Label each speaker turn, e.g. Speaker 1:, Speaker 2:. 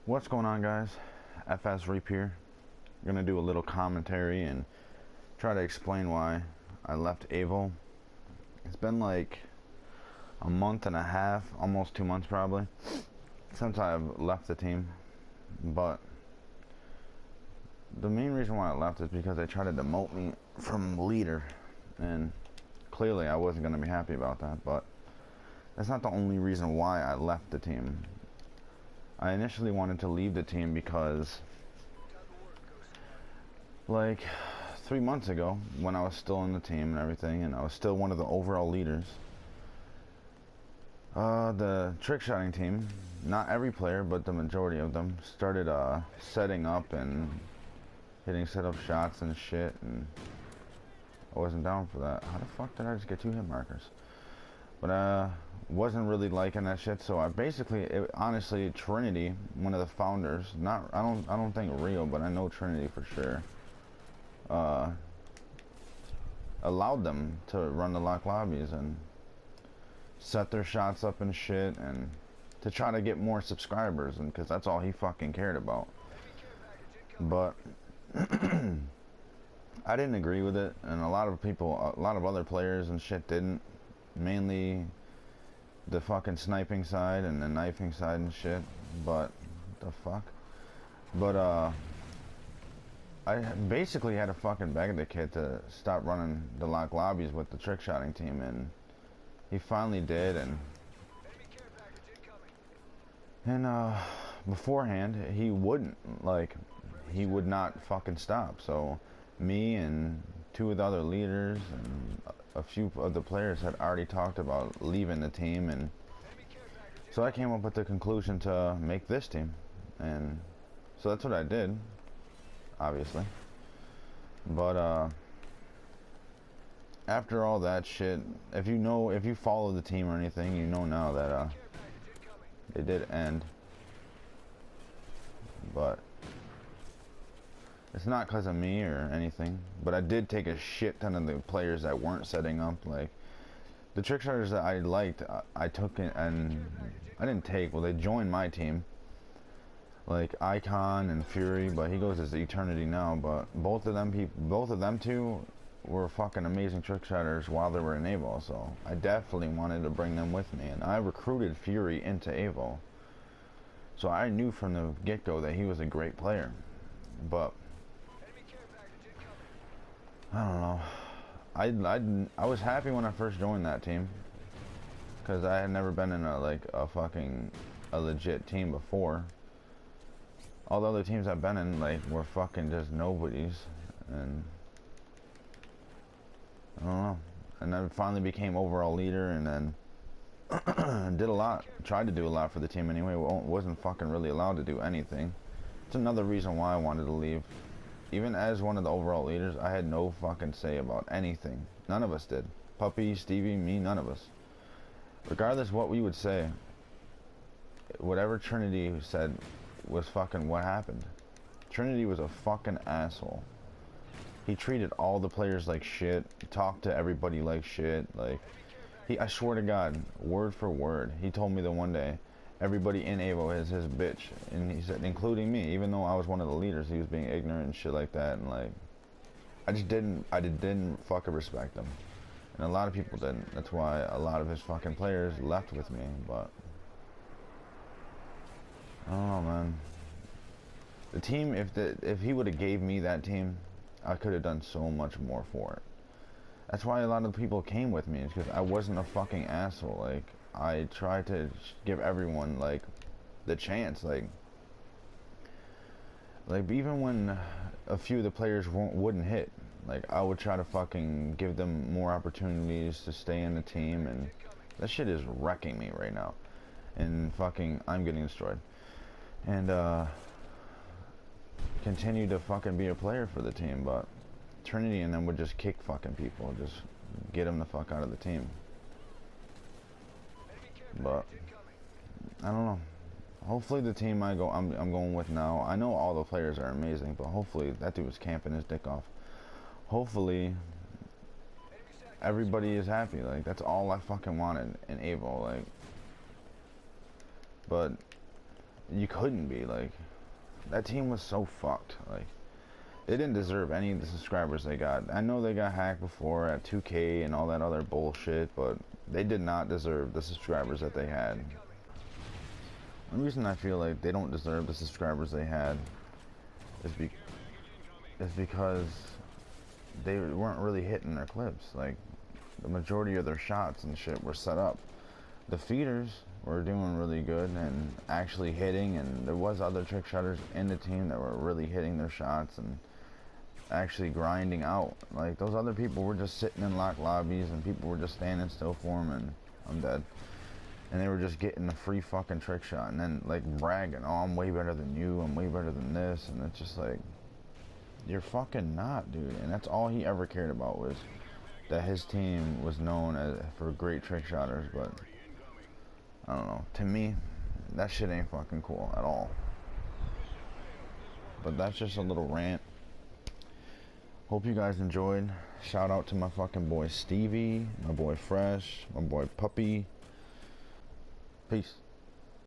Speaker 1: What's going on, guys? FS Reap here. I'm gonna do a little commentary and try to explain why I left AvoH. It's been like a month and a half, almost 2 months probably, since I've left the team. But the main reason why I left is because they tried to demote me from leader, and clearly I wasn't gonna be happy about that. But that's not the only reason why I left the team. I initially wanted to leave the team because, like, 3 months ago, when I was still in the team and everything, and I was still one of the overall leaders, the trick shotting team, not every player, but the majority of them, started setting up and hitting setup shots and shit, and I wasn't down for that. How the fuck did I just get 2 hit markers? But wasn't really liking that shit, so I basically, honestly, Trinity, one of the founders, I don't think Rio, but I know Trinity for sure, allowed them to run the lock lobbies and set their shots up and shit, and to try to get more subscribers, and because that's all he fucking cared about. But I didn't agree with it, and a lot of other players and shit didn't. Mainly the fucking sniping side and the knifing side and shit. But the fuck. But I basically had to fucking beg the kid to stop running the lock lobbies with the trick shotting team, and he finally did. And beforehand he wouldn't, like, he would not fucking stop. So me and 2 of the other leaders and a few of the players had already talked about leaving the team, and so I came up with the conclusion to make this team, and so that's what I did, obviously. But after all that shit, if you follow the team or anything, you know now that they did end. But it's not because of me or anything, but I did take a shit ton of the players that weren't setting up. Like, the trick shotters that I liked, I took it, and I didn't take, well, they joined my team. Like Icon and Fury, but he goes as Eternity now. But both of them two were fucking amazing trick shotters while they were in AvoH, so I definitely wanted to bring them with me, and I recruited Fury into AvoH. So I knew from the get-go that he was a great player. But I don't know. I was happy when I first joined that team, because I had never been in a legit team before. All the other teams I've been in, like, were fucking just nobodies, and I don't know. And I finally became overall leader, and then tried to do a lot for the team anyway. Wasn't fucking really allowed to do anything. It's another reason why I wanted to leave. Even as one of the overall leaders, I had no fucking say about anything. None of us did. Puppy, Stevie, me, none of us. Regardless what we would say, whatever Trinity said was fucking what happened. Trinity was a fucking asshole. He treated all the players like shit, talked to everybody like shit. Like, I swear to God, word for word, he told me the one day, everybody in AvoH is his bitch, and he said, including me, even though I was one of the leaders, he was being ignorant and shit like that, and like, I didn't fucking respect him, and a lot of people didn't. That's why a lot of his fucking players left with me. But I don't know, man. The team, if he would have gave me that team, I could have done so much more for it. That's why a lot of people came with me, is because I wasn't a fucking asshole. Like, I tried to give everyone, like, the chance, like even when a few of the players wouldn't hit, like, I would try to fucking give them more opportunities to stay in the team, and that shit is wrecking me right now, and fucking I'm getting destroyed, and continue to fucking be a player for the team. But Trinity and them would just kick fucking people, just get them the fuck out of the team. But I don't know. Hopefully the team I'm going with now, I know all the players are amazing, but hopefully that dude was camping his dick off. Hopefully everybody is happy. Like, that's all I fucking wanted in AvoH. Like, but you couldn't be. Like, that team was so fucked. Like, they didn't deserve any of the subscribers they got. I know they got hacked before at 2K and all that other bullshit, but they did not deserve the subscribers that they had. The reason I feel like they don't deserve the subscribers they had is because they weren't really hitting their clips. Like, the majority of their shots and shit were set up. The feeders were doing really good and actually hitting, and there was other trick shotters in the team that were really hitting their shots and actually grinding out. Like, those other people were just sitting in locked lobbies and people were just standing still for them, and I'm dead. And they were just getting the free fucking trick shot and then like bragging, oh, I'm way better than you, I'm way better than this, and it's just like, you're fucking not, dude. And that's all he ever cared about, was that his team was known for great trick shotters. But I don't know, to me that shit ain't fucking cool at all. But that's just a little rant. Hope you guys enjoyed. Shout out to my fucking boy Stevie, my boy Fresh, my boy Puppy. Peace.